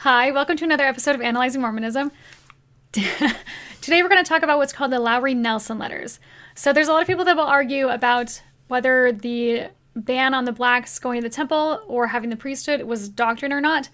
Hi, welcome to another episode of Analyzing Mormonism. Today we're going to talk about what's called the Lowry Nelson letters. So there's a lot of people that will argue about whether the ban on the blacks going to the temple or having the priesthood was doctrine or not.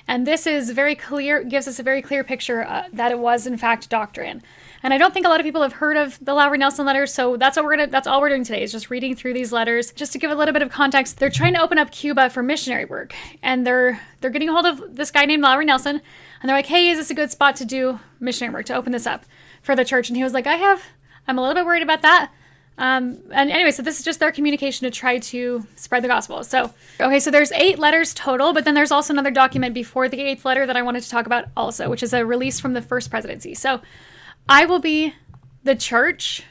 And this is very clear, gives us a very clear picture that it was in fact doctrine. And I don't think a lot of people have heard of the Lowry Nelson letters, so that's all we're doing today is just reading through these letters. Just to give a little bit of context, they're trying to open up Cuba for missionary work, and they're getting a hold of this guy named Lowry Nelson, and they're like, "Hey, is this a good spot to do missionary work, to open this up for the church?" And he was like, I'm a little bit worried about that. And anyway, so this is just their communication to try to spread the gospel. So there's 8 letters total, but then there's also another document before the 8th letter that I wanted to talk about also, which is a release from the first presidency. So I will be the church,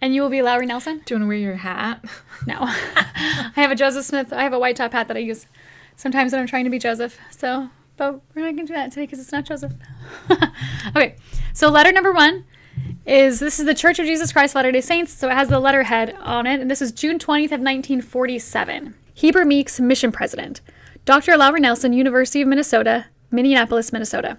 and you will be Lowry Nelson. Do you want to wear your hat? No. I have a Joseph Smith. I have a white top hat that I use sometimes when I'm trying to be Joseph. But we're not going to do that today because it's not Joseph. Okay, so letter number 1 this is the Church of Jesus Christ Latter-day Saints, so it has the letterhead on it, and this is June 20th of 1947. Heber Meeks, Mission President. Dr. Lowry Nelson, University of Minnesota, Minneapolis, Minnesota.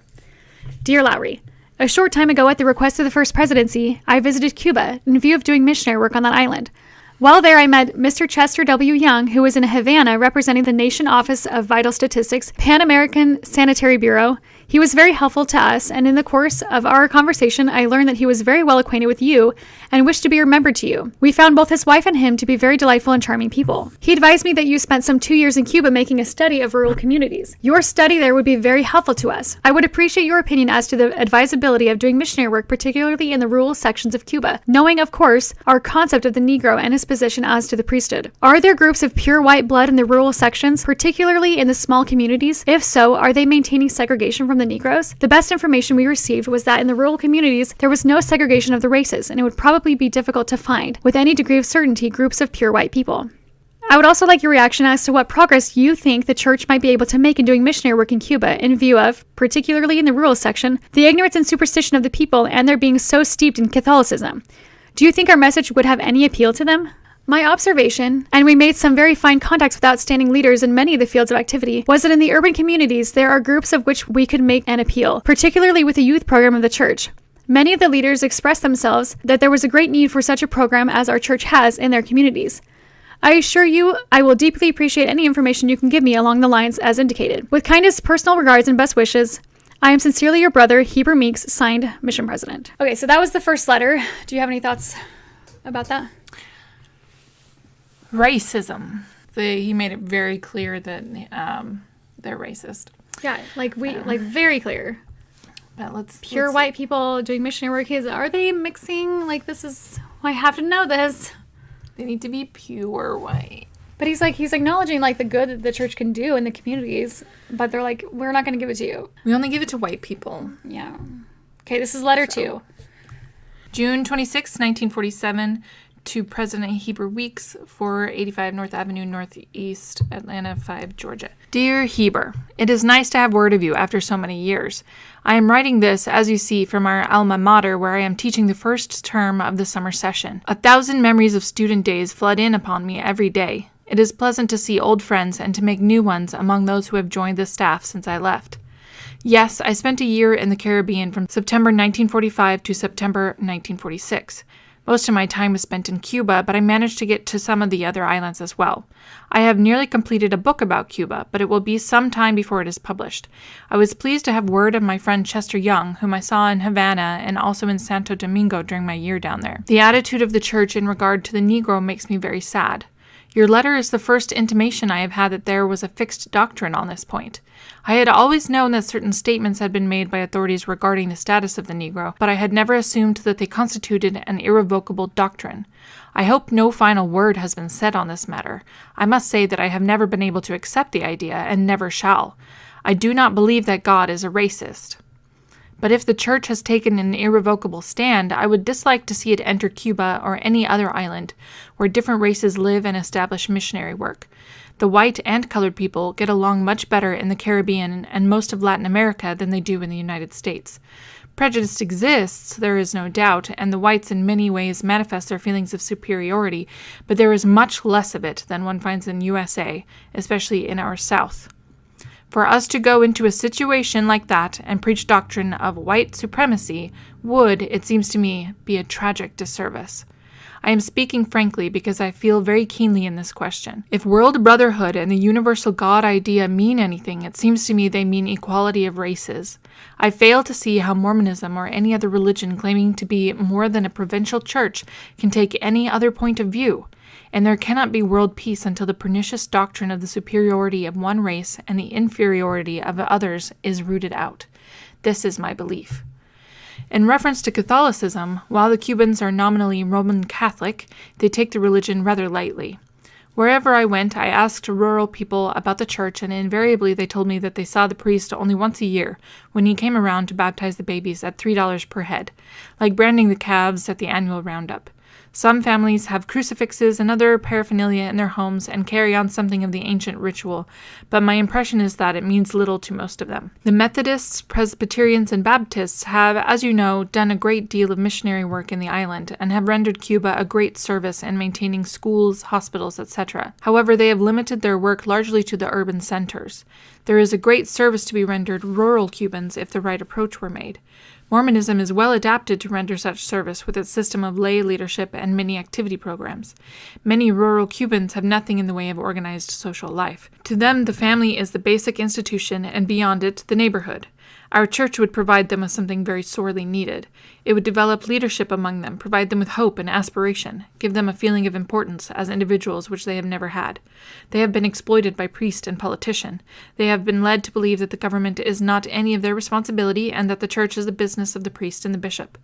Dear Lowry, a short time ago, at the request of the First Presidency, I visited Cuba in view of doing missionary work on that island. While there, I met Mr. Chester W. Young, who was in Havana representing the Nation Office of Vital Statistics, Pan American Sanitary Bureau. He was very helpful to us, and in the course of our conversation, I learned that he was very well acquainted with you and wished to be remembered to you. We found both his wife and him to be very delightful and charming people. He advised me that you spent some 2 years in Cuba making a study of rural communities. Your study there would be very helpful to us. I would appreciate your opinion as to the advisability of doing missionary work, particularly in the rural sections of Cuba, knowing, of course, our concept of the Negro and his position as to the priesthood. Are there groups of pure white blood in the rural sections, particularly in the small communities? If so, are they maintaining segregation from the Negroes? The best information we received was that in the rural communities, there was no segregation of the races, and it would probably be difficult to find, with any degree of certainty, groups of pure white people. I would also like your reaction as to what progress you think the church might be able to make in doing missionary work in Cuba in view of, particularly in the rural section, the ignorance and superstition of the people and their being so steeped in Catholicism. Do you think our message would have any appeal to them? My observation, and we made some very fine contacts with outstanding leaders in many of the fields of activity, was that in the urban communities there are groups of which we could make an appeal, particularly with the youth program of the church. Many of the leaders expressed themselves that there was a great need for such a program as our church has in their communities. I assure you, I will deeply appreciate any information you can give me along the lines as indicated. With kindest personal regards and best wishes, I am sincerely your brother, Heber Meeks, signed, Mission President. Okay, so that was the first letter. Do you have any thoughts about that? Racism. He made it very clear that they're racist. Yeah, very clear. But let's white people doing missionary work. Are they mixing? I have to know this. They need to be pure white. But he's acknowledging the good that the church can do in the communities, but they're like, we're not going to give it to you. We only give it to white people. Yeah. Okay, this is letter 2. June 26, 1947. To President Heber Weeks, 485 North Avenue, Northeast, Atlanta 5, Georgia. Dear Heber, it is nice to have word of you after so many years. I am writing this, as you see, from our alma mater, where I am teaching the first term of the summer session. 1,000 memories of student days flood in upon me every day. It is pleasant to see old friends and to make new ones among those who have joined the staff since I left. Yes, I spent a year in the Caribbean from September 1945 to September 1946. Most of my time was spent in Cuba, but I managed to get to some of the other islands as well. I have nearly completed a book about Cuba, but it will be some time before it is published. I was pleased to have word of my friend Chester Young, whom I saw in Havana and also in Santo Domingo during my year down there. The attitude of the church in regard to the Negro makes me very sad. Your letter is the first intimation I have had that there was a fixed doctrine on this point. I had always known that certain statements had been made by authorities regarding the status of the Negro, but I had never assumed that they constituted an irrevocable doctrine. I hope no final word has been said on this matter. I must say that I have never been able to accept the idea, and never shall. I do not believe that God is a racist. But if the church has taken an irrevocable stand, I would dislike to see it enter Cuba or any other island where different races live and establish missionary work. The white and colored people get along much better in the Caribbean and most of Latin America than they do in the United States. Prejudice exists, there is no doubt, and the whites in many ways manifest their feelings of superiority, but there is much less of it than one finds in USA, especially in our South. For us to go into a situation like that and preach doctrine of white supremacy would, it seems to me, be a tragic disservice. I am speaking frankly because I feel very keenly in this question. If world brotherhood and the universal God idea mean anything, it seems to me they mean equality of races. I fail to see how Mormonism or any other religion claiming to be more than a provincial church can take any other point of view. And there cannot be world peace until the pernicious doctrine of the superiority of one race and the inferiority of others is rooted out. This is my belief. In reference to Catholicism, while the Cubans are nominally Roman Catholic, they take the religion rather lightly. Wherever I went, I asked rural people about the church, and invariably they told me that they saw the priest only once a year, when he came around to baptize the babies at $3 per head, like branding the calves at the annual roundup. Some families have crucifixes and other paraphernalia in their homes and carry on something of the ancient ritual, but my impression is that it means little to most of them. The Methodists, Presbyterians, and Baptists have, as you know, done a great deal of missionary work in the island and have rendered Cuba a great service in maintaining schools, hospitals, etc. However, they have limited their work largely to the urban centers. There is a great service to be rendered rural Cubans if the right approach were made. Mormonism is well adapted to render such service with its system of lay leadership and many activity programs. Many rural Cubans have nothing in the way of organized social life. To them, the family is the basic institution, and beyond it, the neighborhood. Our church would provide them with something very sorely needed. It would develop leadership among them, provide them with hope and aspiration, give them a feeling of importance as individuals which they have never had. They have been exploited by priest and politician. They have been led to believe that the government is not any of their responsibility and that the church is the business of the priest and the bishop.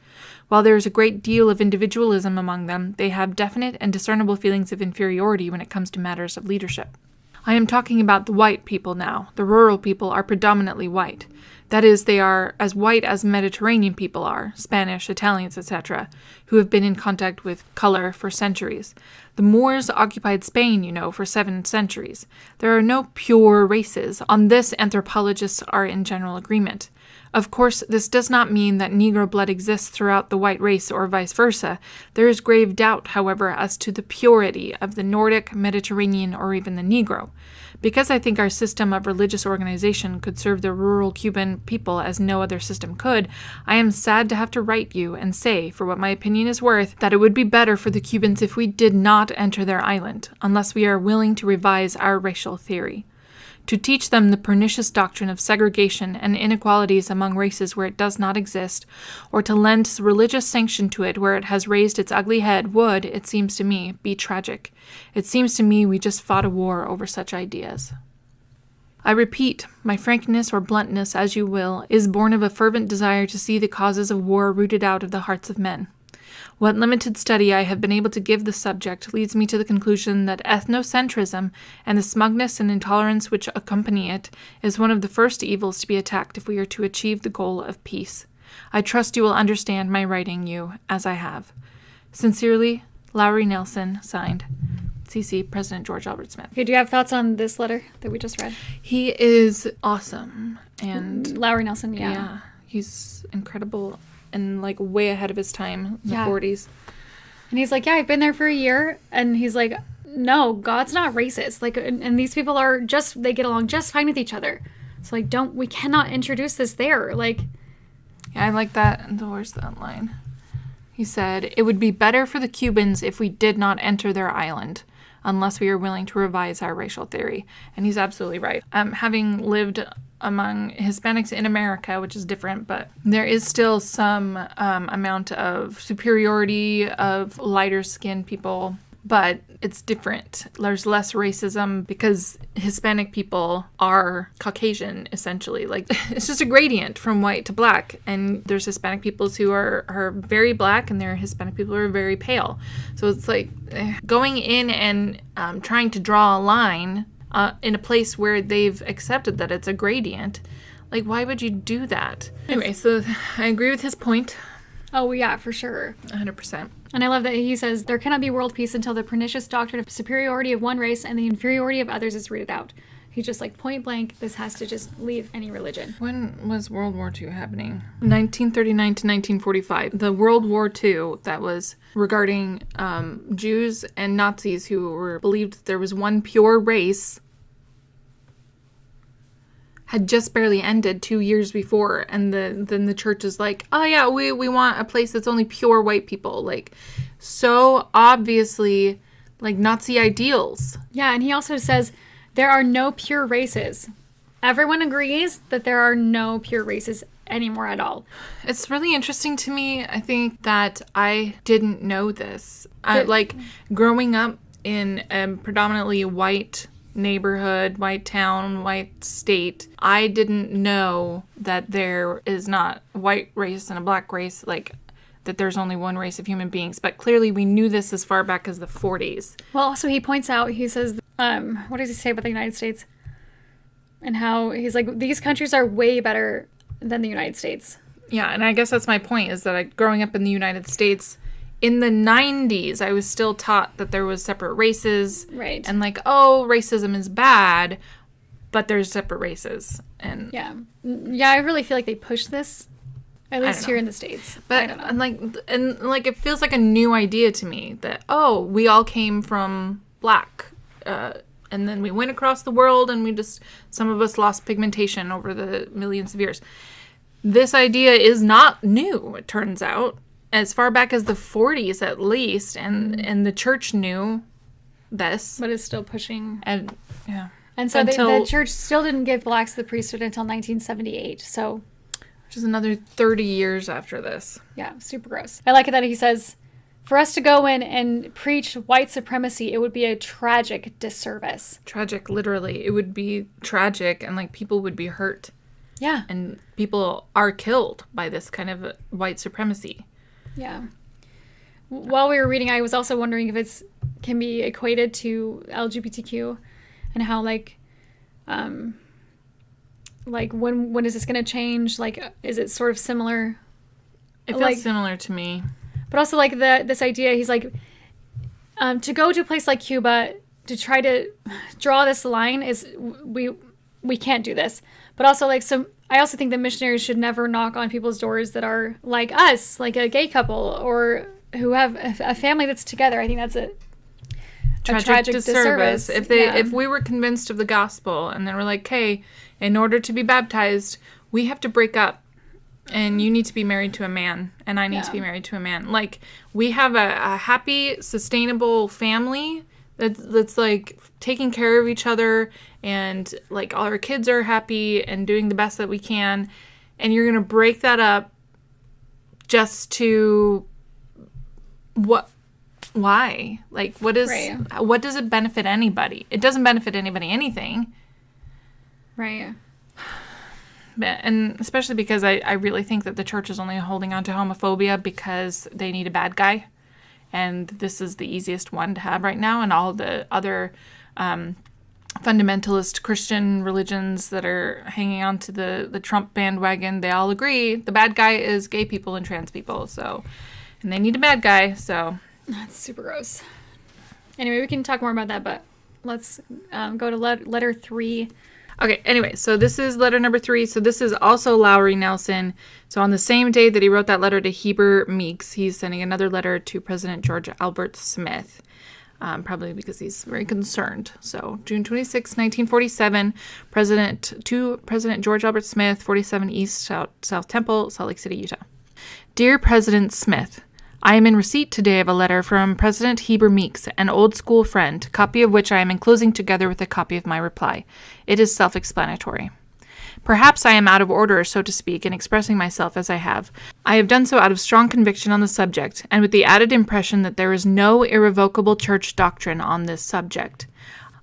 While there is a great deal of individualism among them, they have definite and discernible feelings of inferiority when it comes to matters of leadership. I am talking about the white people now. The rural people are predominantly white. That is, they are as white as Mediterranean people are, Spanish, Italians, etc., who have been in contact with color for centuries. The Moors occupied Spain, for 7 centuries. There are no pure races. On this, anthropologists are in general agreement. Of course, this does not mean that Negro blood exists throughout the white race or vice versa. There is grave doubt, however, as to the purity of the Nordic, Mediterranean, or even the Negro. Because I think our system of religious organization could serve the rural Cuban people as no other system could, I am sad to have to write you and say, for what my opinion is worth, that it would be better for the Cubans if we did not enter their island, unless we are willing to revise our racial theory. To teach them the pernicious doctrine of segregation and inequalities among races where it does not exist, or to lend religious sanction to it where it has raised its ugly head would, it seems to me, be tragic. It seems to me we just fought a war over such ideas. I repeat, my frankness or bluntness, as you will, is born of a fervent desire to see the causes of war rooted out of the hearts of men. What limited study I have been able to give the subject leads me to the conclusion that ethnocentrism and the smugness and intolerance which accompany it is one of the first evils to be attacked if we are to achieve the goal of peace. I trust you will understand my writing you as I have. Sincerely, Lowry Nelson, signed, CC, President George Albert Smith. Okay, do you have thoughts on this letter that we just read? He is awesome. And Lowry Nelson, yeah, he's incredible. And way ahead of his time in the 40s. And he's like, I've been there for a year. And he's like, no, God's not racist. And these people are they get along just fine with each other. So we cannot introduce this there. Yeah, I like that. Where's that line? He said, it would be better for the Cubans if we did not enter their island, unless we are willing to revise our racial theory. And he's absolutely right. Having lived among Hispanics in America, which is different, but there is still some amount of superiority of lighter-skinned people, but it's different. There's less racism because Hispanic people are Caucasian, essentially. It's just a gradient from white to black, and there's Hispanic people who are very black, and there are Hispanic people who are very pale. So it's going in and trying to draw a line in a place where they've accepted that it's a gradient. Why would you do that? Anyway, so I agree with his point. Oh, yeah, for sure. 100%. And I love that he says, there cannot be world peace until the pernicious doctrine of superiority of one race and the inferiority of others is rooted out. He's just point blank, this has to just leave any religion. When was World War II happening? 1939 to 1945. The World War II that was regarding Jews and Nazis who believed that there was one pure race had just barely ended 2 years before, and then the church is like, oh yeah, we want a place that's only pure white people, like, so obviously, like, Nazi ideals. Yeah, and he also says there are no pure races. Everyone agrees that there are no pure races anymore at all. It's really interesting to me. I think that I didn't know this. Like, growing up in a predominantly white neighborhood, white town, white state, I didn't know that there is not a white race and a black race, like, that there's only one race of human beings. But clearly we knew this as far back as the 40s. Well, also he points out, he says, what does he say about the United States? And how he's like, these countries are way better than the United States. Yeah, and I guess that's my point, is that growing up in the United States, in the 90s, I was still taught that there was separate races. Right. And like, oh, racism is bad, but there's separate races. And yeah. Yeah, I really feel like they push this, at least here in the States. But I don't know. and it feels like a new idea to me that, oh, we all came from black, and then we went across the world, and some of us lost pigmentation over the millions of years. This idea is not new, it turns out. As far back as the 40s, at least, and the church knew this. But it's still pushing. And, yeah. And so the church still didn't give blacks the priesthood until 1978, so... Which is another 30 years after this. Yeah, super gross. I like it that he says, for us to go in and preach white supremacy, it would be a tragic disservice. Tragic, literally. It would be tragic, and, like, people would be hurt. Yeah. And people are killed by this kind of white supremacy. Yeah. While we were reading, I was also wondering if it can be equated to LGBTQ and how, like when is this going to change? Like, is it sort of similar? It feels similar to me. But also, like, this idea, he's like, to go to a place like Cuba to try to draw this line is, we can't do this. But also, like, I also think that missionaries should never knock on people's doors that are like us, like a gay couple, or who have a family that's together. I think that's a tragic disservice. If we were convinced of the gospel, and then we're like, hey, in order to be baptized, we have to break up, and you need to be married to a man, and I need to be married to a man. Like, we have a happy, sustainable family that's like taking care of each other, and like all our kids are happy and doing the best that we can, and you're gonna break that up just to why? Like, what does it benefit anybody? It doesn't benefit anybody anything. Right. And especially because I really think that the church is only holding on to homophobia because they need a bad guy. And this is the easiest one to have right now. And all the other fundamentalist Christian religions that are hanging on to the Trump bandwagon, they all agree the bad guy is gay people and trans people. So, and they need a bad guy. So that's super gross. Anyway, we can talk more about that, but let's go to letter 3. Okay, anyway, so this is letter number 3. So this is also Lowry Nelson. So on the same day that he wrote that letter to Heber Meeks, he's sending another letter to President George Albert Smith, probably because he's very concerned. So June 26, 1947, President George Albert Smith, 47 East South Temple, Salt Lake City, Utah. Dear President Smith, I am in receipt today of a letter from President Heber Meeks, an old school friend, copy of which I am enclosing together with a copy of my reply. It is self-explanatory. Perhaps I am out of order, so to speak, in expressing myself as I have. I have done so out of strong conviction on the subject, and with the added impression that there is no irrevocable church doctrine on this subject.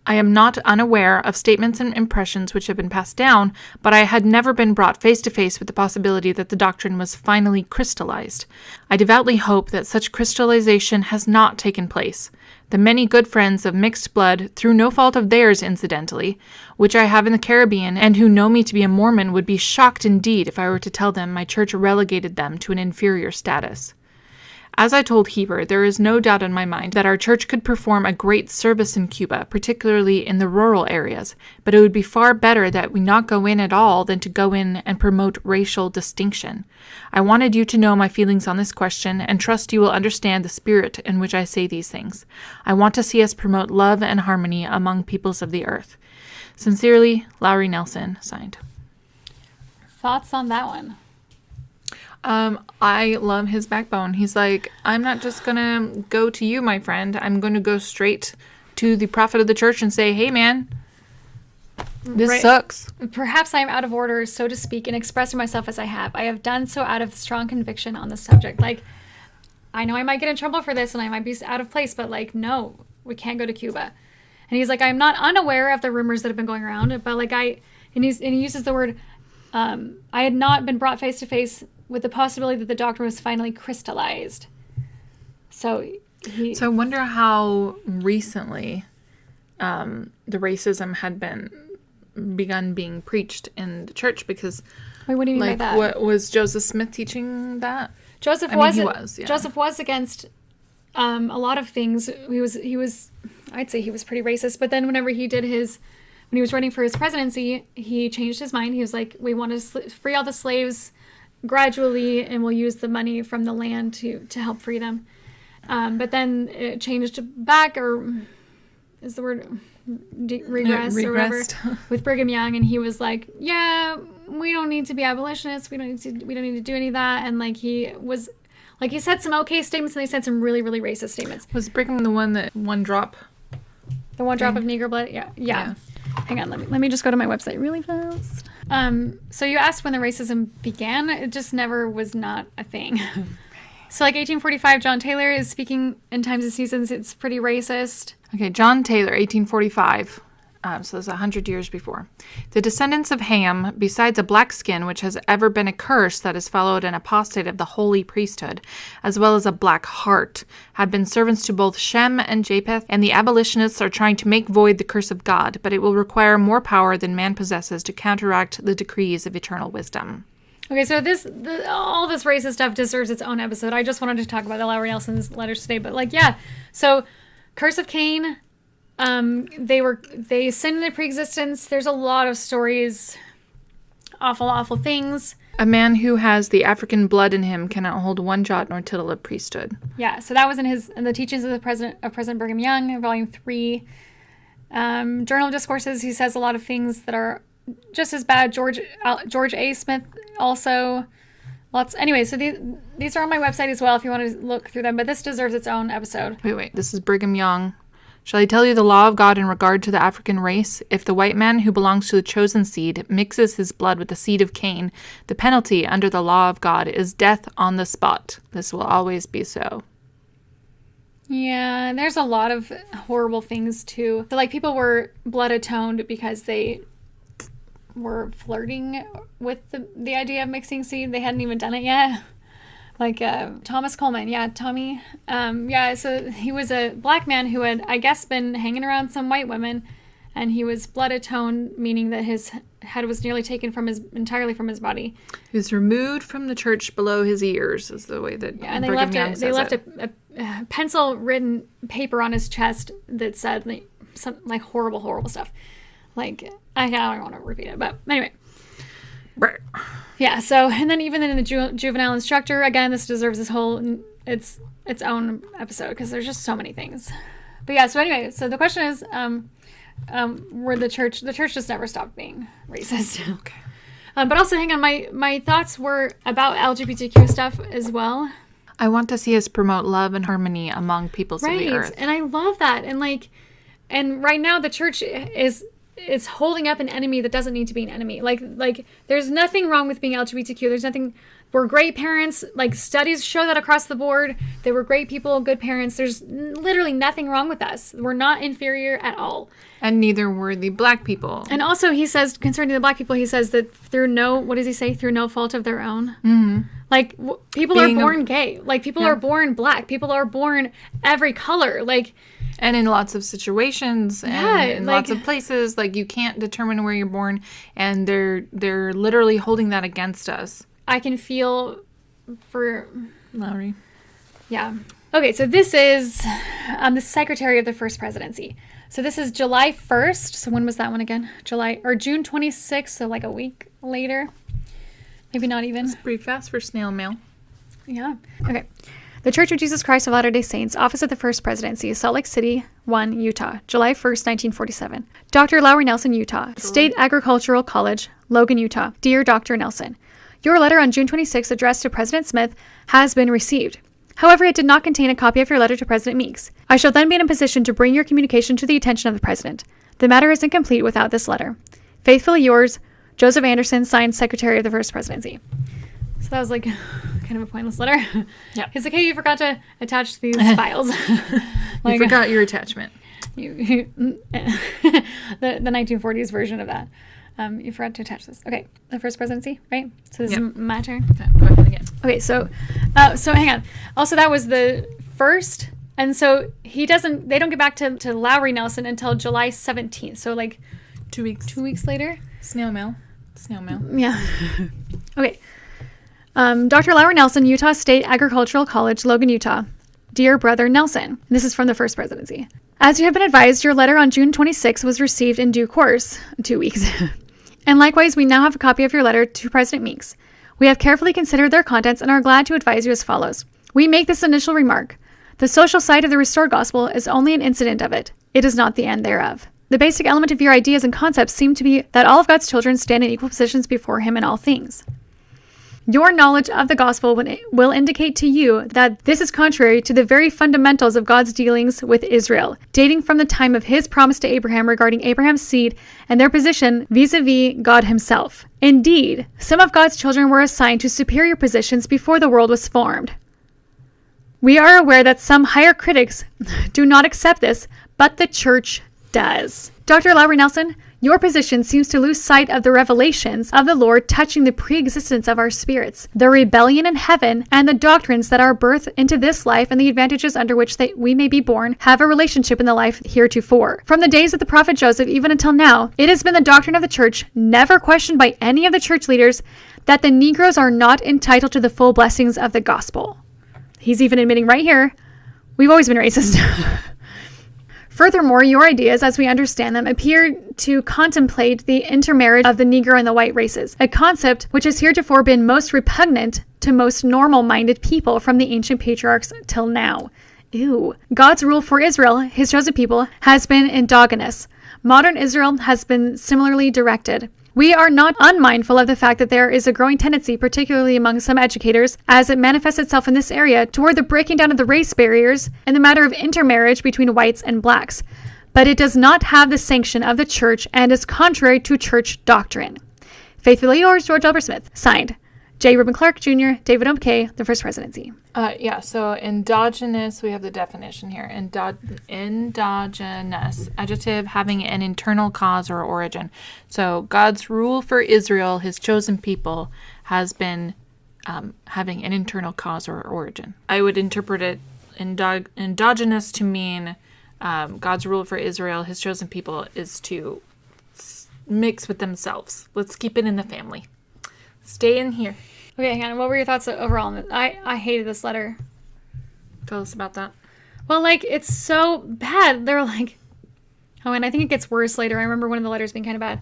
I am not unaware of statements and impressions which have been passed down, but I had never been brought face to face with the possibility that the doctrine was finally crystallized. I devoutly hope that such crystallization has not taken place. The many good friends of mixed blood, through no fault of theirs incidentally, which I have in the Caribbean, and who know me to be a Mormon, would be shocked indeed if I were to tell them my church relegated them to an inferior status. As I told Heber, there is no doubt in my mind that our church could perform a great service in Cuba, particularly in the rural areas, but it would be far better that we not go in at all than to go in and promote racial distinction. I wanted you to know my feelings on this question and trust you will understand the spirit in which I say these things. I want to see us promote love and harmony among peoples of the earth. Sincerely, Lowry Nelson, signed. thoughts on that one? I love his backbone. He's like, I'm not just going to go to you, my friend. I'm going to go straight to the prophet of the church and say, hey, man, this sucks. Perhaps I am out of order, so to speak, in expressing myself as I have. I have done so out of strong conviction on the subject. Like, I know I might get in trouble for this and I might be out of place, but like, no, we can't go to Cuba. And he's like, I'm not unaware of the rumors that have been going around, but like and he uses the word, I had not been brought face to face with the possibility that the doctrine was finally crystallized. So I wonder how recently the racism had begun being preached in the church, because wait, what do you mean by that? What was Joseph Smith teaching that? Joseph was against a lot of things. He was I'd say he was pretty racist, but then whenever when he was running for his presidency, he changed his mind. He was like, we want to free all the slaves gradually, and we'll use the money from the land to help free them. But then it changed back, or is the word regress or whatever, with Brigham Young, and he was like, yeah, we don't need to be abolitionists. We don't need to do any of that. And like he said some okay statements, and they said some really, really racist statements. Was Brigham the one that one drop? The one drop of Negro blood? Yeah. Hang on, let me just go to my website really fast. So you asked when the racism began. It just never was not a thing. So like 1845, John Taylor is speaking in Times and Seasons. It's pretty racist. Okay, John Taylor, 1845. So that's 100 years before. The descendants of Ham, besides a black skin, which has ever been a curse that has followed an apostate of the holy priesthood, as well as a black heart, have been servants to both Shem and Japheth, and the abolitionists are trying to make void the curse of God, but it will require more power than man possesses to counteract the decrees of eternal wisdom. Okay, so all this racist stuff deserves its own episode. I just wanted to talk about the Lowry Nelson's letters today, but like, yeah. So, Curse of Cain, they sinned in their preexistence. There's a lot of stories, awful, awful things. A man who has the African blood in him cannot hold one jot nor tittle of priesthood. Yeah, so that was in the Teachings of President Brigham Young, Volume 3. Journal of Discourses, he says a lot of things that are just as bad. George A. Smith also. Lots. Anyway, so these are on my website as well if you want to look through them, but this deserves its own episode. Wait. This is Brigham Young. Shall I tell you the law of God in regard to the African race? If the white man who belongs to the chosen seed mixes his blood with the seed of Cain, the penalty under the law of God is death on the spot. This will always be so. Yeah, there's a lot of horrible things too. So, like, people were blood atoned because they were flirting with the idea of mixing seed. They hadn't even done it yet. Like Thomas Coleman, Tommy. So he was a black man who had, I guess, been hanging around some white women, and he was blood atoned, meaning that his head was nearly taken entirely from his body. He was removed from the church below his ears, is the way that and Brigham Young says they left a pencil-written paper on his chest that said some horrible, horrible stuff. Like, I don't want to repeat it, but anyway. Yeah, so, and then even in the juvenile instructor, again, this deserves its own episode, because there's just so many things. But yeah, so anyway, so the question is, were the church just never stopped being racist. Okay. But also, hang on, my thoughts were about LGBTQ stuff as well. I want to see us promote love and harmony among peoples of the earth. And I love that. And right now the church is holding up an enemy that doesn't need to be an enemy. Like there's nothing wrong with being LGBTQ. There's nothing. We're great parents. Like, studies show that across the board. They were great people, good parents. There's literally nothing wrong with us. We're not inferior at all. And neither were the black people. And also, he says, concerning the black people, he says that through no fault of their own. Mm-hmm. Like, people are born gay. Like, people are born black. People are born every color. Like, and in lots of situations and in lots of places, like, you can't determine where you're born, and they're literally holding that against us. I can feel for Lowry. Yeah. Okay, so this is the secretary of the first presidency. So this is July 1st. So when was that one again? June 26th, so like a week later. Maybe not even. It's pretty fast for snail mail. Yeah. Okay. The Church of Jesus Christ of Latter-day Saints, Office of the First Presidency, Salt Lake City, 1, Utah, July 1st, 1947. Dr. Lowry Nelson, Utah. State Agricultural College, Logan, Utah. Dear Dr. Nelson, your letter on June 26 addressed to President Smith has been received. However, it did not contain a copy of your letter to President Meeks. I shall then be in a position to bring your communication to the attention of the President. The matter is incomplete without this letter. Faithfully yours, Joseph Anderson, signed Secretary of the First Presidency. So that was like kind of a pointless letter. Yeah. He's like, hey, you forgot to attach these files. You forgot your attachment. The 1940s version of that. You forgot to attach this. Okay, the First Presidency, right? So this is my turn. Okay, go ahead again. Okay, so hang on. Also, that was the first, and so they don't get back to Lowry Nelson until July 17th. So like 2 weeks. 2 weeks later. Snail mail. Yeah. Okay. Dr. Lowry Nelson, Utah State Agricultural College, Logan, Utah. Dear Brother Nelson, this is from the First Presidency. As you have been advised, your letter on June 26 was received in due course, 2 weeks. And likewise, we now have a copy of your letter to President Meeks. We have carefully considered their contents and are glad to advise you as follows. We make this initial remark. The social side of the restored gospel is only an incident of it. It is not the end thereof. The basic element of your ideas and concepts seem to be that all of God's children stand in equal positions before him in all things. Your knowledge of the gospel will indicate to you that this is contrary to the very fundamentals of God's dealings with Israel, dating from the time of his promise to Abraham regarding Abraham's seed and their position vis-a-vis God himself. Indeed, some of God's children were assigned to superior positions before the world was formed. We are aware that some higher critics do not accept this, but the church does. Dr. Lowry Nelson, your position seems to lose sight of the revelations of the Lord touching the pre-existence of our spirits, the rebellion in heaven, and the doctrines that our birth into this life and the advantages under which we may be born have a relationship in the life heretofore. From the days of the prophet Joseph even until now, it has been the doctrine of the church, never questioned by any of the church leaders, that the Negroes are not entitled to the full blessings of the gospel. He's even admitting right here, we've always been racist. Furthermore, your ideas, as we understand them, appear to contemplate the intermarriage of the Negro and the white races, a concept which has heretofore been most repugnant to most normal-minded people from the ancient patriarchs till now. Ew. God's rule for Israel, his chosen people, has been endogamous. Modern Israel has been similarly directed. We are not unmindful of the fact that there is a growing tendency, particularly among some educators, as it manifests itself in this area, toward the breaking down of the race barriers in the matter of intermarriage between whites and blacks. But it does not have the sanction of the church and is contrary to church doctrine. Faithfully yours, George Elber Smith. Signed, J. Reuben Clark, Jr., David M.K., the First Presidency. So endogenous, we have the definition here. Endogenous, adjective having an internal cause or origin. So God's rule for Israel, his chosen people, has been having an internal cause or origin. I would interpret it endogenous to mean God's rule for Israel, his chosen people, is to mix with themselves. Let's keep it in the family. Stay in here. Okay, hang on. What were your thoughts overall on this? I hated this letter. Tell us about that. Well, like, it's so bad. They're like, oh, and I think it gets worse later. I remember one of the letters being kind of bad.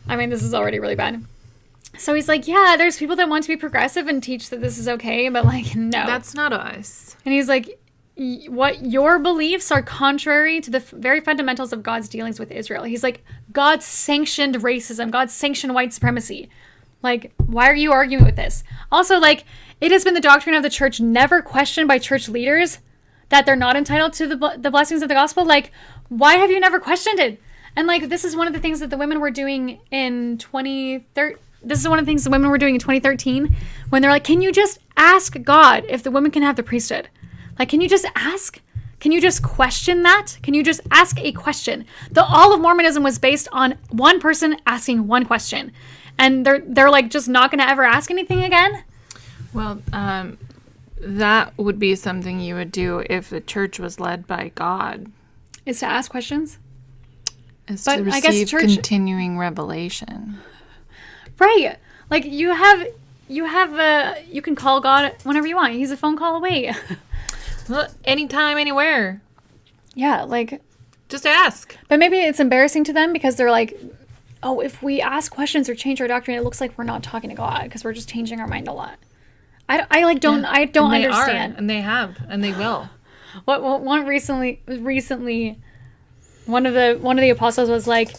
I mean, this is already really bad. So he's like, yeah, there's people that want to be progressive and teach that this is okay, but like, no. That's not us. And he's like, what your beliefs are contrary to the very fundamentals of God's dealings with Israel. He's like, God sanctioned racism. God sanctioned white supremacy. Like, why are you arguing with this? Also, like, it has been the doctrine of the church, never questioned by church leaders, that they're not entitled to the blessings of the gospel. Like, why have you never questioned it? And, like, this is one of the things that the women were doing in 2013. This is one of the things the women were doing in 2013 when they're like, can you just ask God if the women can have the priesthood? Like, can you just ask? Can you just question that? Can you just ask a question? All of Mormonism was based on one person asking one question. And they're like just not going to ever ask anything again? Well, that would be something you would do if the church was led by God. Is to ask questions? Is to receive continuing revelation. Right. Like you can call God whenever you want. He's a phone call away. Well, anytime, anywhere. Yeah, like just ask. But maybe it's embarrassing to them because they're like, oh, if we ask questions or change our doctrine, it looks like we're not talking to God because we're just changing our mind a lot. I don't And they understand. are, and they have, and they will. What one recently one of the apostles was like,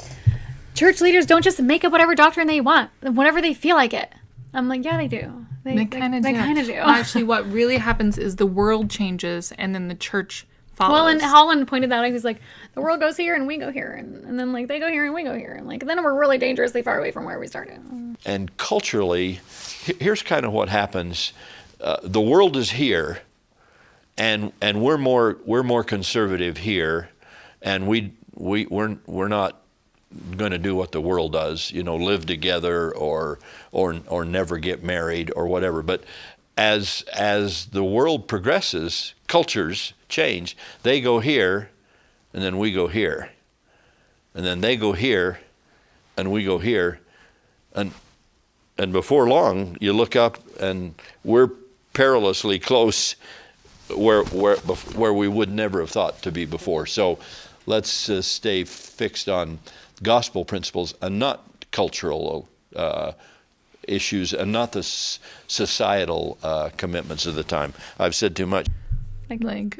church leaders don't just make up whatever doctrine they want whenever they feel like it. I'm like, yeah, they do. They kind of do. do. Actually, what really happens is the world changes, and then the church follows. Well, and Holland pointed that out. He's like, the world goes here and we go here, and then like they go here and we go here, and like then we're really dangerously far away from where we started. And culturally, here's kind of what happens: the world is here, and we're more conservative here, and we're not going to do what the world does, live together or never get married or whatever. But as the world progresses, cultures change. They go here, and then we go here, and then they go here, and we go here, and before long, you look up, and we're perilously close where we would never have thought to be before. So let's stay fixed on gospel principles and not cultural issues and not the societal commitments of the time. I've said too much.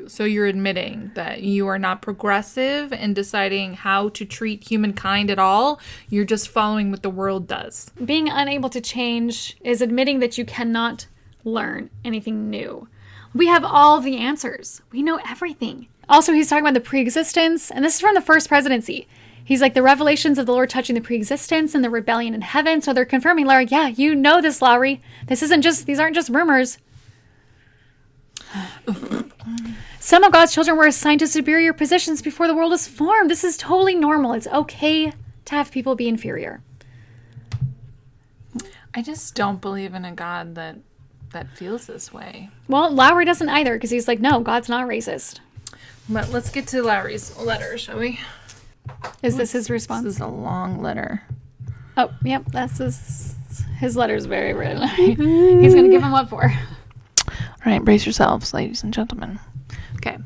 So you're admitting that you are not progressive in deciding how to treat humankind at all. You're just following what the world does. Being unable to change is admitting that you cannot learn anything new. We have all the answers. We know everything. Also, he's talking about the pre-existence, and this is from the first presidency. He's like, the revelations of the Lord touching the pre-existence and the rebellion in heaven. So they're confirming, Lowry, yeah, you know this, Lowry. These aren't just rumors. Some of God's children were assigned to superior positions before the world was formed. This is totally normal. It's okay to have people be inferior. I just don't believe in a God that feels this way. Well, Lowry doesn't either, because he's like, no, God's not racist. But let's get to Lowry's letter, shall we? Is this his response? This is a long letter. Oh, yep, that's his letter's very written. He's going to give him what for? All right, brace yourselves, ladies and gentlemen. Okay.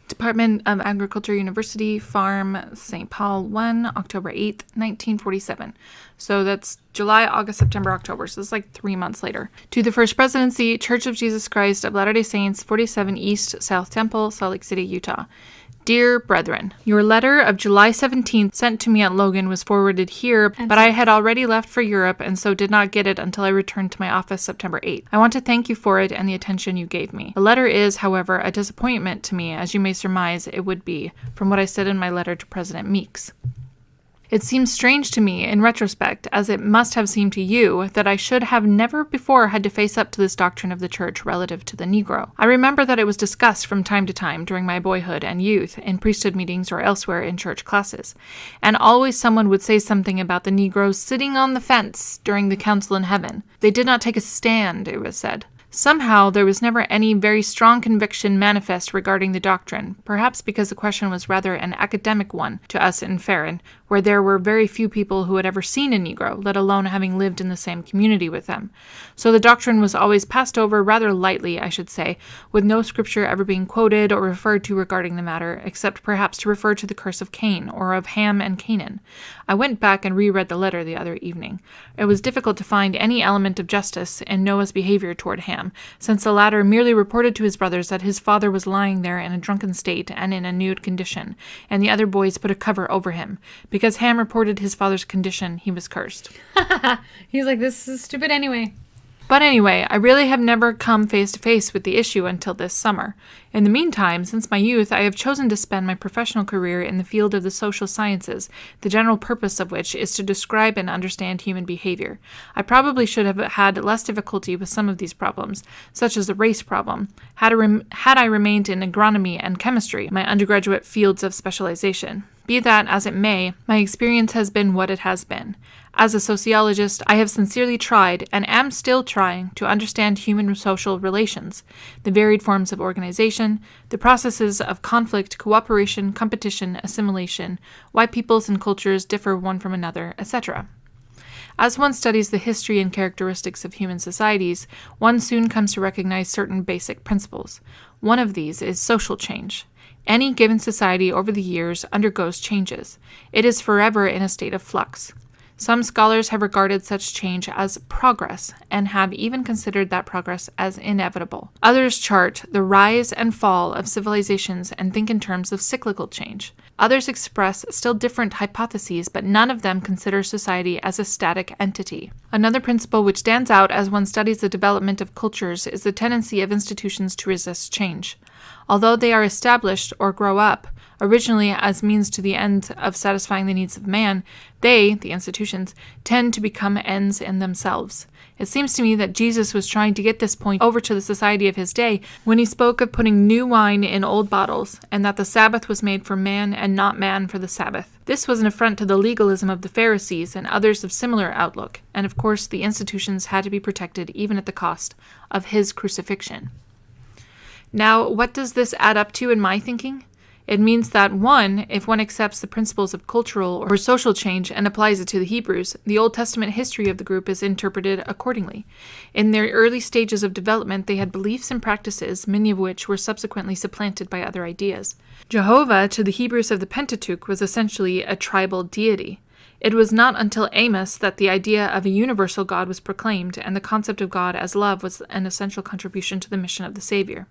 Department of Agriculture University, Farm, St. Paul, 1, October 8th, 1947. So that's July, August, September, October. So it's like 3 months later. To the First Presidency, Church of Jesus Christ of Latter-day Saints, 47 East South Temple, Salt Lake City, Utah. Dear brethren, your letter of July 17th sent to me at Logan was forwarded here, but I had already left for Europe and so did not get it until I returned to my office September 8th. I want to thank you for it and the attention you gave me. The letter is, however, a disappointment to me, as you may surmise it would be, from what I said in my letter to President Meeks. It seems strange to me, in retrospect, as it must have seemed to you, that I should have never before had to face up to this doctrine of the Church relative to the Negro. I remember that it was discussed from time to time during my boyhood and youth, in priesthood meetings or elsewhere in church classes, and always someone would say something about the Negroes sitting on the fence during the council in heaven. They did not take a stand, it was said. Somehow, there was never any very strong conviction manifest regarding the doctrine, perhaps because the question was rather an academic one to us in Farron, where there were very few people who had ever seen a Negro, let alone having lived in the same community with them. So the doctrine was always passed over rather lightly, I should say, with no scripture ever being quoted or referred to regarding the matter, except perhaps to refer to the curse of Cain, or of Ham and Canaan. I went back and reread the letter the other evening. It was difficult to find any element of justice in Noah's behavior toward Ham, since the latter merely reported to his brothers that his father was lying there in a drunken state and in a nude condition, and the other boys put a cover over him. Because Ham reported his father's condition, he was cursed. He's like, this is stupid anyway. But anyway, I really have never come face to face with the issue until this summer. In the meantime, since my youth, I have chosen to spend my professional career in the field of the social sciences, the general purpose of which is to describe and understand human behavior. I probably should have had less difficulty with some of these problems, such as the race problem, had I remained in agronomy and chemistry, my undergraduate fields of specialization. Be that as it may, my experience has been what it has been. As a sociologist, I have sincerely tried, and am still trying, to understand human social relations, the varied forms of organization, the processes of conflict, cooperation, competition, assimilation, why peoples and cultures differ one from another, etc. As one studies the history and characteristics of human societies, one soon comes to recognize certain basic principles. One of these is social change. Any given society over the years undergoes changes. It is forever in a state of flux. Some scholars have regarded such change as progress and have even considered that progress as inevitable. Others chart the rise and fall of civilizations and think in terms of cyclical change. Others express still different hypotheses, but none of them consider society as a static entity. Another principle which stands out as one studies the development of cultures is the tendency of institutions to resist change. Although they are established or grow up, originally as means to the end of satisfying the needs of man, they, the institutions, tend to become ends in themselves. It seems to me that Jesus was trying to get this point over to the society of his day when he spoke of putting new wine in old bottles, and that the Sabbath was made for man and not man for the Sabbath. This was an affront to the legalism of the Pharisees and others of similar outlook, and of course the institutions had to be protected even at the cost of his crucifixion. Now, what does this add up to in my thinking? It means that, one, if one accepts the principles of cultural or social change and applies it to the Hebrews, the Old Testament history of the group is interpreted accordingly. In their early stages of development, they had beliefs and practices, many of which were subsequently supplanted by other ideas. Jehovah, to the Hebrews of the Pentateuch, was essentially a tribal deity. It was not until Amos that the idea of a universal God was proclaimed, and the concept of God as love was an essential contribution to the mission of the Savior.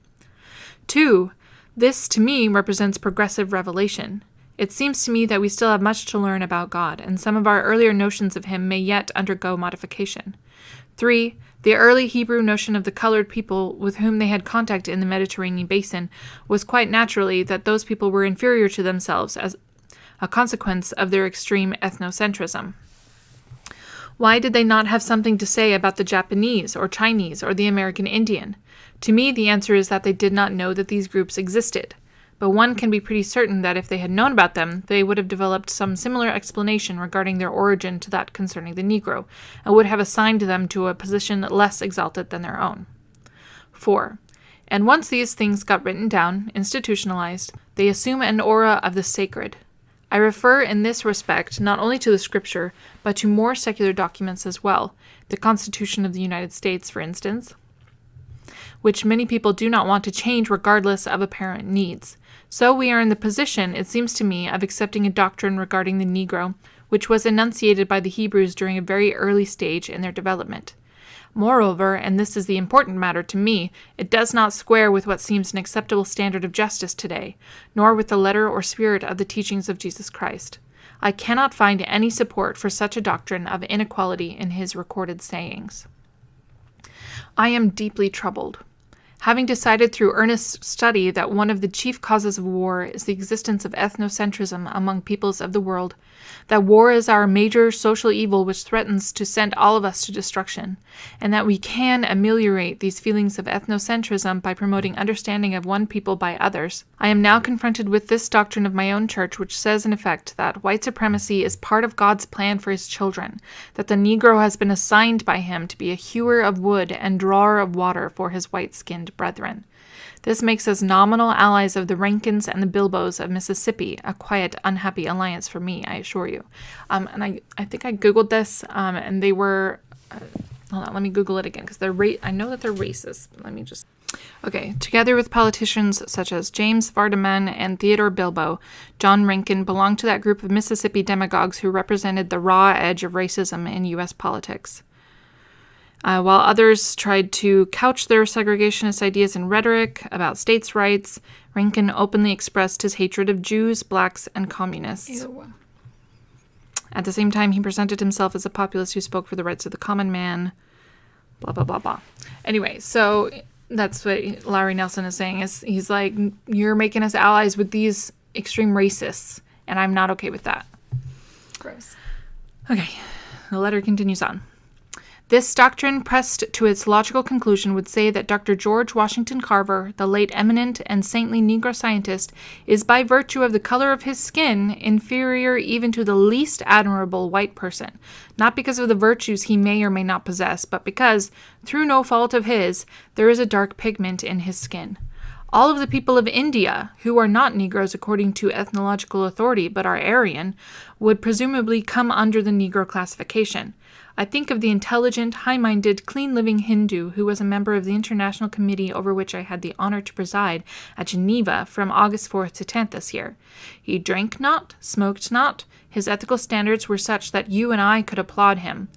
2. This, to me, represents progressive revelation. It seems to me that we still have much to learn about God, and some of our earlier notions of him may yet undergo modification. 3. The early Hebrew notion of the colored people with whom they had contact in the Mediterranean basin was quite naturally that those people were inferior to themselves as a consequence of their extreme ethnocentrism. Why did they not have something to say about the Japanese or Chinese or the American Indian? To me, the answer is that they did not know that these groups existed. But one can be pretty certain that if they had known about them, they would have developed some similar explanation regarding their origin to that concerning the Negro, and would have assigned them to a position less exalted than their own. 4. And once these things got written down, institutionalized, they assume an aura of the sacred. I refer in this respect not only to the scripture, but to more secular documents as well, the Constitution of the United States, for instance, which many people do not want to change regardless of apparent needs. So we are in the position, it seems to me, of accepting a doctrine regarding the Negro, which was enunciated by the Hebrews during a very early stage in their development. Moreover, and this is the important matter to me, it does not square with what seems an acceptable standard of justice today, nor with the letter or spirit of the teachings of Jesus Christ. I cannot find any support for such a doctrine of inequality in his recorded sayings. I am deeply troubled. Having decided through earnest study that one of the chief causes of war is the existence of ethnocentrism among peoples of the world, that war is our major social evil which threatens to send all of us to destruction, and that we can ameliorate these feelings of ethnocentrism by promoting understanding of one people by others, I am now confronted with this doctrine of my own church which says in effect that white supremacy is part of God's plan for his children, that the Negro has been assigned by him to be a hewer of wood and drawer of water for his white-skinned brethren. This makes us nominal allies of the Rankins and the Bilbos of Mississippi, a quiet, unhappy alliance for me, I assure you. And I think I Googled this, and they were... hold on, let me Google it again, because I know that they're racist. Let me just... Okay, together with politicians such as James Vardaman and Theodore Bilbo, John Rankin belonged to that group of Mississippi demagogues who represented the raw edge of racism in U.S. politics. While others tried to couch their segregationist ideas in rhetoric about states' rights, Rankin openly expressed his hatred of Jews, blacks, and communists. Ew. At the same time, he presented himself as a populist who spoke for the rights of the common man, blah, blah, blah, blah. Anyway, so that's what Lowry Nelson is saying. He's like, you're making us allies with these extreme racists, and I'm not okay with that. Gross. Okay, the letter continues on. This doctrine, pressed to its logical conclusion, would say that Dr. George Washington Carver, the late eminent and saintly Negro scientist, is by virtue of the color of his skin inferior even to the least admirable white person, not because of the virtues he may or may not possess, but because, through no fault of his, there is a dark pigment in his skin. All of the people of India, who are not Negroes according to ethnological authority but are Aryan, would presumably come under the Negro classification. I think of the intelligent, high-minded, clean-living Hindu who was a member of the international committee over which I had the honor to preside at Geneva from August 4th to 10th this year. He drank not, smoked not. His ethical standards were such that you and I could applaud him.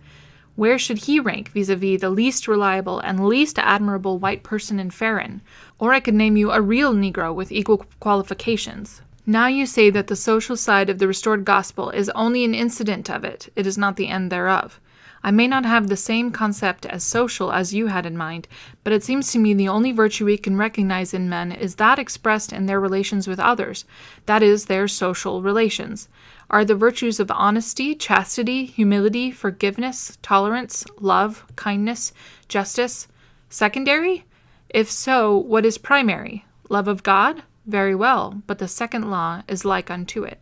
Where should he rank vis-a-vis the least reliable and least admirable white person in Farron? Or I could name you a real Negro with equal qualifications. Now you say that the social side of the restored gospel is only an incident of it. It is not the end thereof. I may not have the same concept as social as you had in mind, but it seems to me the only virtue we can recognize in men is that expressed in their relations with others, that is, their social relations. Are the virtues of honesty, chastity, humility, forgiveness, tolerance, love, kindness, justice secondary? If so, what is primary? Love of God? Very well, but the second law is like unto it.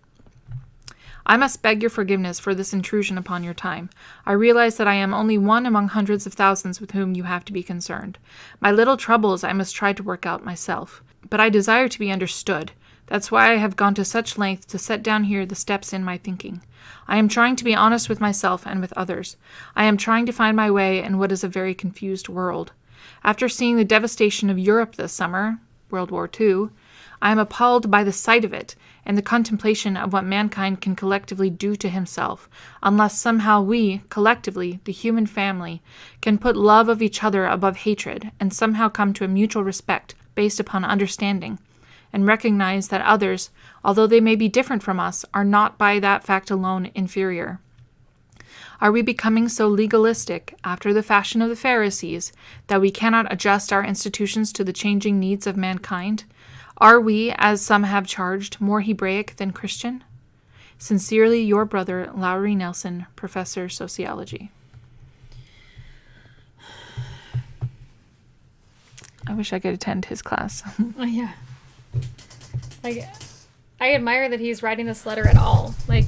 I must beg your forgiveness for this intrusion upon your time. I realize that I am only one among hundreds of thousands with whom you have to be concerned. My little troubles I must try to work out myself. But I desire to be understood. That's why I have gone to such length to set down here the steps in my thinking. I am trying to be honest with myself and with others. I am trying to find my way in what is a very confused world. After seeing the devastation of Europe this summer, World War II, I am appalled by the sight of it, and the contemplation of what mankind can collectively do to himself, unless somehow we, collectively, the human family, can put love of each other above hatred, and somehow come to a mutual respect based upon understanding, and recognize that others, although they may be different from us, are not by that fact alone inferior. Are we becoming so legalistic, after the fashion of the Pharisees, that we cannot adjust our institutions to the changing needs of mankind? Are we, as some have charged, more Hebraic than Christian? Sincerely, your brother, Lowry Nelson, Professor, Sociology. I wish I could attend his class. Oh, yeah. Like, I admire that he's writing this letter at all. Like,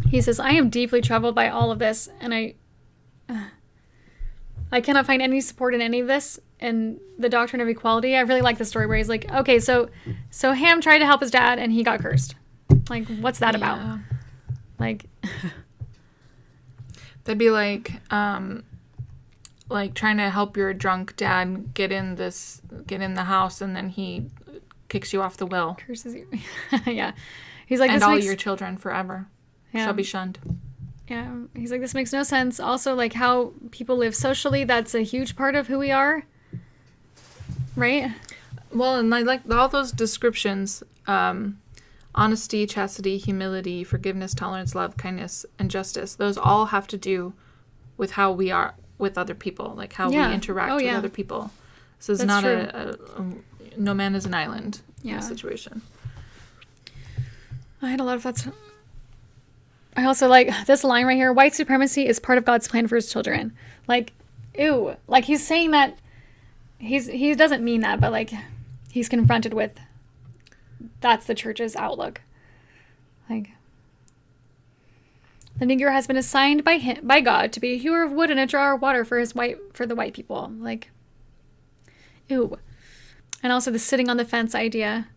he says, I am deeply troubled by all of this, and I cannot find any support in any of this in the doctrine of equality. I really like the story where he's like, okay, so Ham tried to help his dad and he got cursed. Like, what's that about? Like, that'd be like trying to help your drunk dad get in the house, and then he kicks you off the will. Curses you. Yeah. He's like, and this all makes... your children forever shall be shunned. Yeah. He's like, this makes no sense. Also, like, how people live socially, that's a huge part of who we are. Right? Well, and I like all those descriptions, honesty, chastity, humility, forgiveness, tolerance, love, kindness, and justice. Those all have to do with how we are with other people, like how we interact with other people. So it's not a no man is an island situation. I had a lot of thoughts. I also like this line right here. White supremacy is part of God's plan for his children. Like, ew. Like, he's saying that he doesn't mean that, but like he's confronted with that's the church's outlook. Like, the Negro has been assigned by God to be a hewer of wood and a drawer of water for the white people. Like, ew. And also the sitting on the fence idea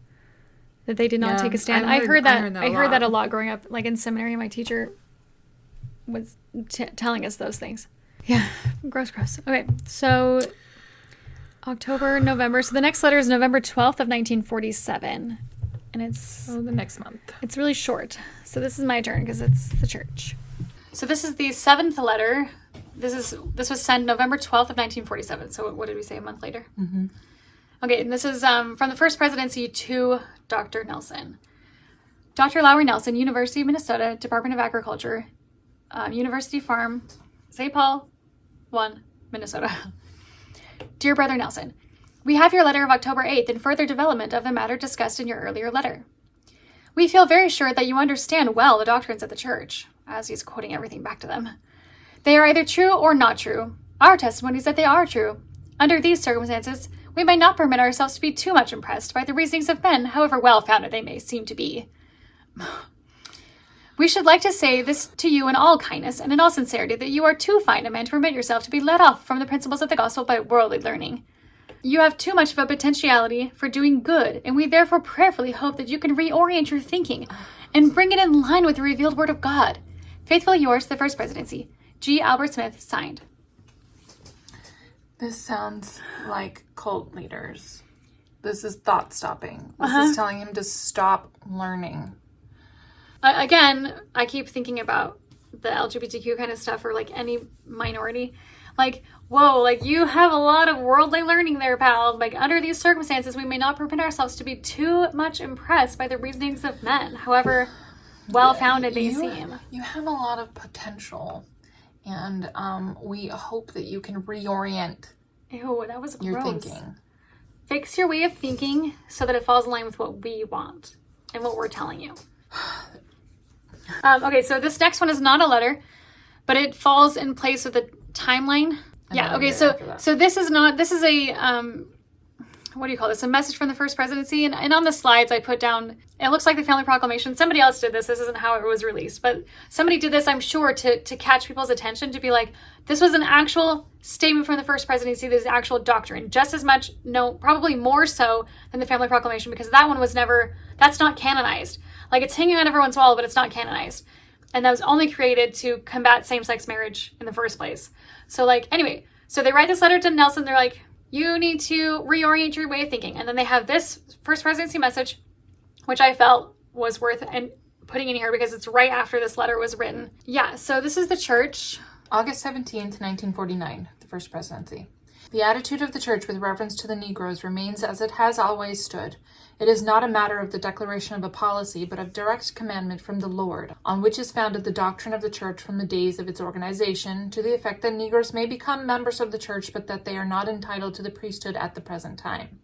that they did not take a stand. I heard that a lot growing up. Like, in seminary, my teacher was telling us those things. Yeah, gross. Okay, so October, November. So the next letter is November 12th of 1947. And it's... the next month. It's really short. So this is my turn because it's the church. So this is the 7th letter. This was sent November 12th of 1947. So what did we say, a month later? Mm-hmm. Okay, and this is from the First Presidency to Dr. Nelson. Dr. Lowry Nelson, University of Minnesota, Department of Agriculture, University Farm, St. Paul, 1, Minnesota. Dear Brother Nelson, we have your letter of October 8th in further development of the matter discussed in your earlier letter. We feel very sure that you understand well the doctrines of the church, as he's quoting everything back to them. They are either true or not true. Our testimony is that they are true. Under these circumstances, we might not permit ourselves to be too much impressed by the reasonings of men, however well-founded they may seem to be. We should like to say this to you in all kindness and in all sincerity, that you are too fine a man to permit yourself to be led off from the principles of the gospel by worldly learning. You have too much of a potentiality for doing good, and we therefore prayerfully hope that you can reorient your thinking and bring it in line with the revealed word of God. Faithfully yours, the First Presidency. G. Albert Smith, signed. This sounds like cult leaders. This is thought stopping. This is telling him to stop learning. Again, I keep thinking about the LGBTQ kind of stuff, or like any minority. Like, whoa, like you have a lot of worldly learning there, pal. Like, under these circumstances, we may not permit ourselves to be too much impressed by the reasonings of men, however well-founded they seem. You have a lot of potential, and we hope that you can reorient Ew, that was your gross. thinking. Fix your way of thinking so that it falls in line with what we want and what we're telling you. Okay, so this next one is not a letter, but it falls in place with the timeline. Yeah, okay, so this is a, what do you call this? A message from the first presidency. And on the slides I put down, it looks like the family proclamation. Somebody else did this. This isn't how it was released, but somebody did this, I'm sure, to catch people's attention, to be like, this was an actual statement from the first presidency. This is actual doctrine. Just as much, no, probably more so than the family proclamation, because that one was never, that's not canonized. Like, it's hanging on everyone's wall, but it's not canonized. And that was only created to combat same-sex marriage in the first place. So, like, anyway, so they write this letter to Nelson. They're like, you need to reorient your way of thinking. And then they have this first presidency message, which I felt was worth and putting in here because it's right after this letter was written. Yeah, so this is the church. August 17th, 1949, the first presidency. The attitude of the church with reference to the Negroes remains as it has always stood. It is not a matter of the declaration of a policy, but of direct commandment from the Lord, on which is founded the doctrine of the church from the days of its organization, to the effect that Negroes may become members of the church, but that they are not entitled to the priesthood at the present time.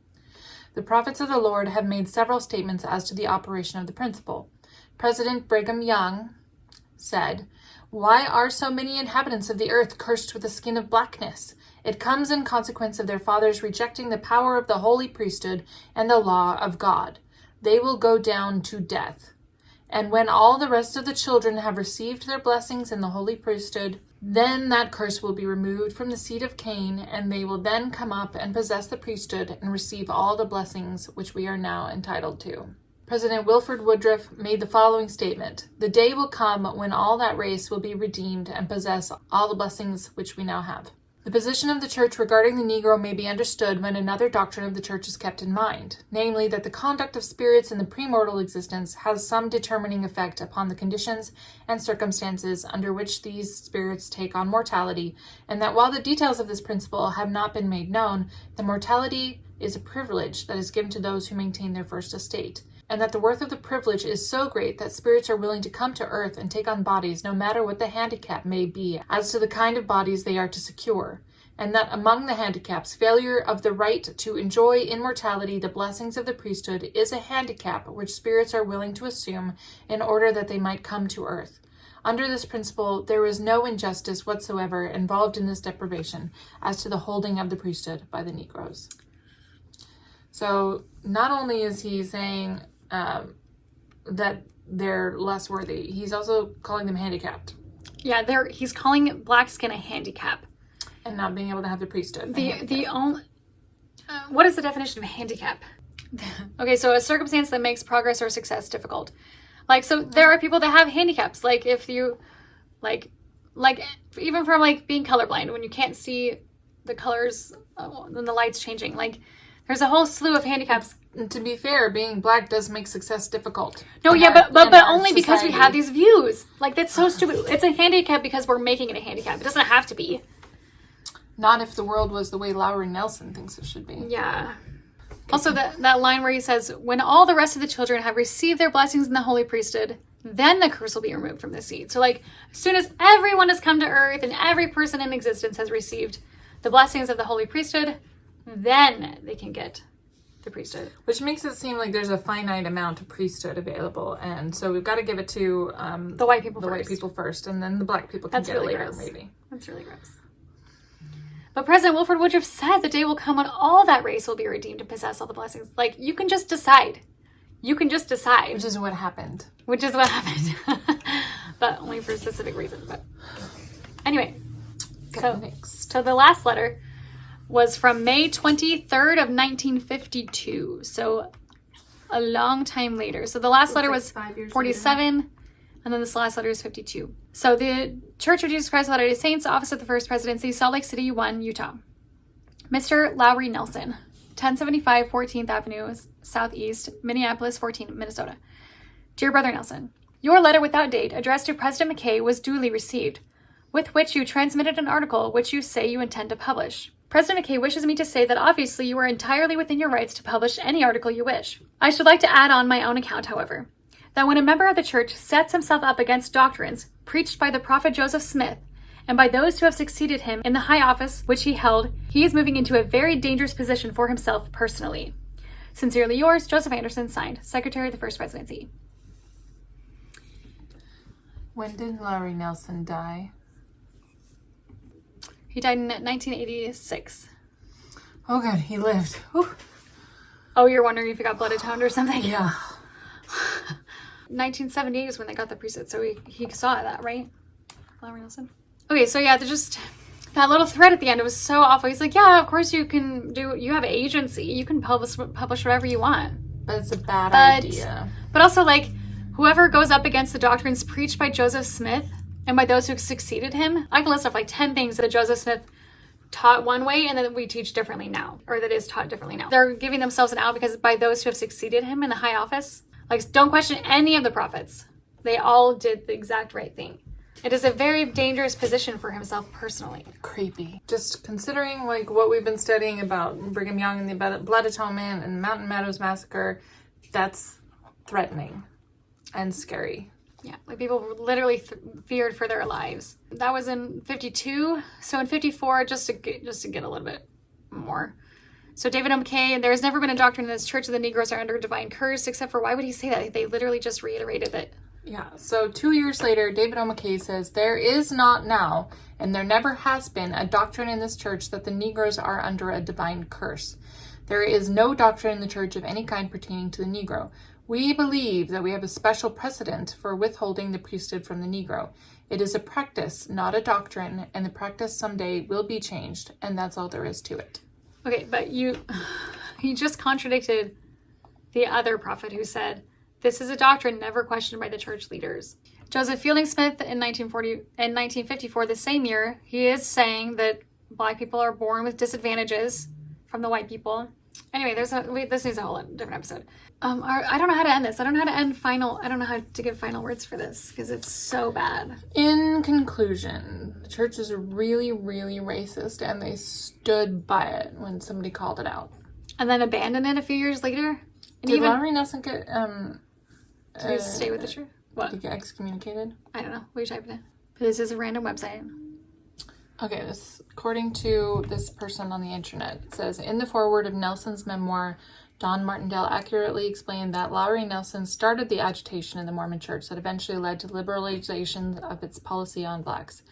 The prophets of the Lord have made several statements as to the operation of the principle. President Brigham Young said, "Why are so many inhabitants of the earth cursed with the skin of blackness? It comes in consequence of their fathers rejecting the power of the holy priesthood and the law of God. They will go down to death. And when all the rest of the children have received their blessings in the holy priesthood, then that curse will be removed from the seed of Cain, and they will then come up and possess the priesthood and receive all the blessings which we are now entitled to." President Wilford Woodruff made the following statement: "The day will come when all that race will be redeemed and possess all the blessings which we now have." The position of the church regarding the Negro may be understood when another doctrine of the church is kept in mind, namely that the conduct of spirits in the premortal existence has some determining effect upon the conditions and circumstances under which these spirits take on mortality, and that while the details of this principle have not been made known, the mortality is a privilege that is given to those who maintain their first estate, and that the worth of the privilege is so great that spirits are willing to come to earth and take on bodies no matter what the handicap may be as to the kind of bodies they are to secure, and that among the handicaps, failure of the right to enjoy immortality, the blessings of the priesthood, is a handicap which spirits are willing to assume in order that they might come to earth. Under this principle, there is no injustice whatsoever involved in this deprivation as to the holding of the priesthood by the Negroes. So not only is he saying that they're less worthy, he's also calling them handicapped. Yeah, he's calling black skin a handicap. And not being able to have the priesthood. The only what is the definition of handicap? Okay, so a circumstance that makes progress or success difficult. Like, so there are people that have handicaps. Like, if you, like even from like being colorblind, when you can't see the colors when the light's changing. Like, there's a whole slew of handicaps. And to be fair, being black does make success difficult. No, yeah, but only because we have these views. Like, that's so stupid. It's a handicap because we're making it a handicap. It doesn't have to be. Not if the world was the way Lowry Nelson thinks it should be. Yeah. Also, that line where he says, when all the rest of the children have received their blessings in the holy priesthood, then the curse will be removed from the seed. So, like, as soon as everyone has come to earth and every person in existence has received the blessings of the holy priesthood, then they can get the priesthood. Which makes it seem like there's a finite amount of priesthood available, and so we've got to give it to the white people white people first, and then the black people can get it later, maybe. That's really gross. But President Wilford Woodruff said the day will come when all that race will be redeemed and possess all the blessings. Like, you can just decide. You can just decide. Which is what happened. But only for a specific reason. But anyway, so the last letter was from May 23rd of 1952. So a long time later. So the last letter was 47, and then this last letter is 52. So the Church of Jesus Christ of Latter-day Saints, Office of the First Presidency, Salt Lake City, 1, Utah. Mr. Lowry Nelson, 1075 14th Avenue, Southeast, Minneapolis, 14, Minnesota. Dear Brother Nelson, your letter without date addressed to President McKay was duly received, with which you transmitted an article which you say you intend to publish. President McKay wishes me to say that obviously you are entirely within your rights to publish any article you wish. I should like to add on my own account, however, that when a member of the church sets himself up against doctrines preached by the prophet Joseph Smith and by those who have succeeded him in the high office which he held, he is moving into a very dangerous position for himself personally. Sincerely yours, Joseph Anderson, signed, Secretary of the First Presidency. When did Lowry Nelson die? He died in 1986. Oh god, he lived. Whew. Oh, you're wondering if he got blood atoned or something? Yeah. 1978 is when they got the priesthood, so he saw that, right? Lowry Nelson. Okay, so yeah, just that little thread at the end, it was so awful. He's like, yeah, of course you can you have agency. You can publish whatever you want. But it's a bad idea. But also, like, whoever goes up against the doctrines preached by Joseph Smith and by those who succeeded him, I can list off like 10 things that Joseph Smith taught one way and then we teach differently now, or that is taught differently now. They're giving themselves an out because by those who have succeeded him in the high office, like, don't question any of the prophets. They all did the exact right thing. It is a very dangerous position for himself personally. Creepy. Just considering like what we've been studying about Brigham Young and the Blood Atonement and Mountain Meadows Massacre, that's threatening and scary. Yeah, like people literally feared for their lives. That was in 52. So in 54, just to get a little bit more. So David O. McKay, there has never been a doctrine in this church that the Negroes are under divine curse, except for, why would he say that? They literally just reiterated it. Yeah, so 2 years later, David O. McKay says, there is not now, and there never has been, a doctrine in this church that the Negroes are under a divine curse. There is no doctrine in the church of any kind pertaining to the Negro. We believe that we have a special precedent for withholding the priesthood from the Negro. It is a practice, not a doctrine, and the practice someday will be changed, and that's all there is to it. Okay, but you just contradicted the other prophet who said, this is a doctrine never questioned by the church leaders. Joseph Fielding Smith in 1954, the same year, he is saying that Black people are born with disadvantages from the white people. Anyway, this is a whole different episode. I don't know how to end this. I don't know how to give final words for this because it's so bad. In conclusion, the church is really, really racist, and they stood by it when somebody called it out. And then abandoned it a few years later. And Did Lowry Nelson get did he stay with the church? What? Did he get excommunicated? I don't know. We typed it in. But this is a random website. Okay, according to this person on the internet, it says, in the foreword of Nelson's memoir, Don Martindale accurately explained that Lowry Nelson started the agitation in the Mormon church that eventually led to liberalization of its policy on blacks.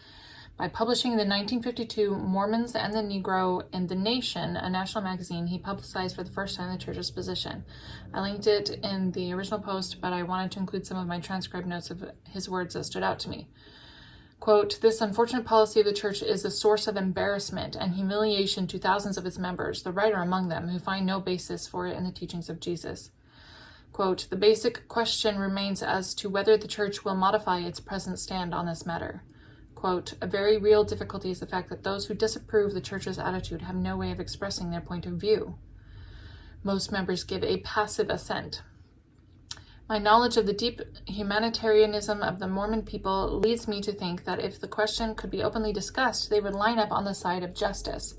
By publishing the 1952 Mormons and the Negro in The Nation, a national magazine, he publicized for the first time the church's position. I linked it in the original post, but I wanted to include some of my transcribed notes of his words that stood out to me. Quote, this unfortunate policy of the church is a source of embarrassment and humiliation to thousands of its members, the writer among them, who find no basis for it in the teachings of Jesus. Quote, the basic question remains as to whether the church will modify its present stand on this matter. Quote, a very real difficulty is the fact that those who disapprove the church's attitude have no way of expressing their point of view. Most members give a passive assent. My knowledge of the deep humanitarianism of the Mormon people leads me to think that if the question could be openly discussed, they would line up on the side of justice.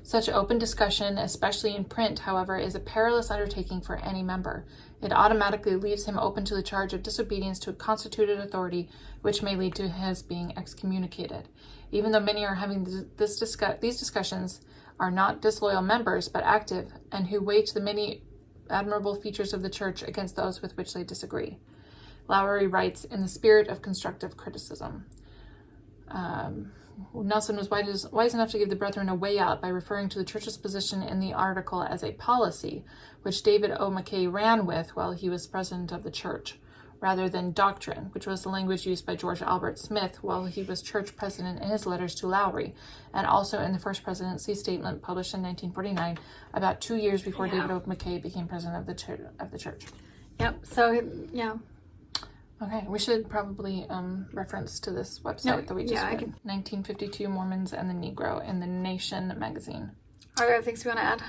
Such open discussion, especially in print, however, is a perilous undertaking for any member. It automatically leaves him open to the charge of disobedience to a constituted authority, which may lead to his being excommunicated. Even though many are having these discussions are not disloyal members, but active, and who weight the many admirable features of the church against those with which they disagree. Lowry writes in the spirit of constructive criticism. Nelson was wise enough to give the brethren a way out by referring to the church's position in the article as a policy, which David O. McKay ran with while he was president of the church, rather than doctrine, which was the language used by George Albert Smith while he was church president in his letters to Lowry, and also in the first presidency statement published in 1949, about 2 years before David O. McKay became president of the church. Yep. So, yeah. Okay, we should probably reference to this website that we just read. 1952 Mormons and the Negro in the Nation magazine. Are there other things we want to add?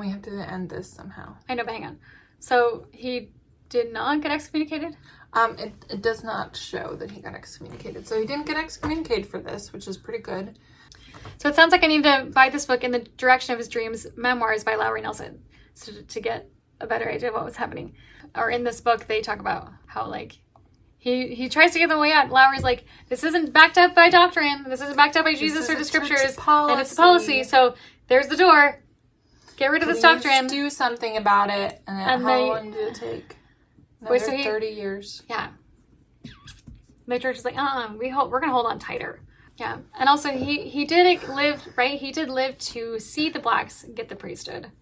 We have to end this somehow. I know, but hang on. So he did not get excommunicated? It does not show that he got excommunicated. So he didn't get excommunicated for this, which is pretty good. So it sounds like I need to buy this book, In the Direction of His Dreams, Memoirs by Lowry Nelson, to get a better idea of what was happening. Or in this book, they talk about how, like, he tries to get the way out. Lowry's like, this isn't backed up by doctrine. This isn't backed up by Jesus or the scriptures. And it's policy. So there's the door. Get rid of this doctrine. Do something about it. And how long did it take? Another 30 years. Yeah. The church is like, we're going to hold on tighter. Yeah. And also, he did live, right? He did live to see the blacks get the priesthood.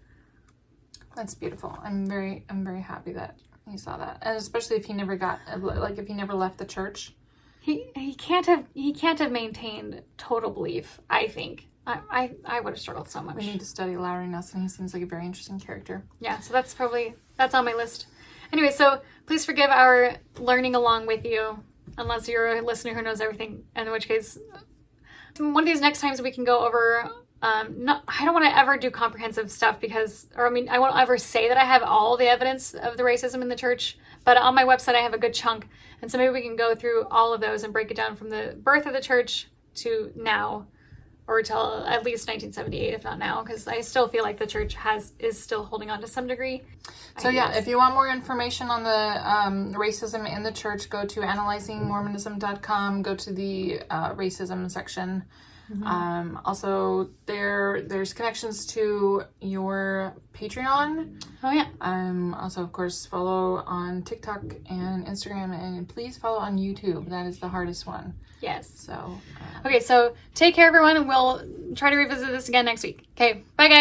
That's beautiful. I'm very happy that he saw that. And especially if he never if he never left the church. He can't have maintained total belief, I think. I would have struggled so much. We need to study Lowry Nelson. He seems like a very interesting character. Yeah, so that's on my list. Anyway, so please forgive our learning along with you, unless you're a listener who knows everything, in which case, one of these next times we can go over, I don't want to ever do comprehensive stuff I won't ever say that I have all the evidence of the racism in the church, but on my website I have a good chunk, and so maybe we can go through all of those and break it down from the birth of the church to now, or till at least 1978, if not now, because I still feel like the church is still holding on to some degree. So yeah, if you want more information on the racism in the church, go to analyzingmormonism.com, go to the racism section. Mm-hmm. Also, there's connections to your Patreon. Oh yeah. Also, of course, follow on TikTok and Instagram, and please follow on YouTube. That is the hardest one. Yes. So. Okay, so take care, everyone, and we'll try to revisit this again next week. Okay, bye, guys.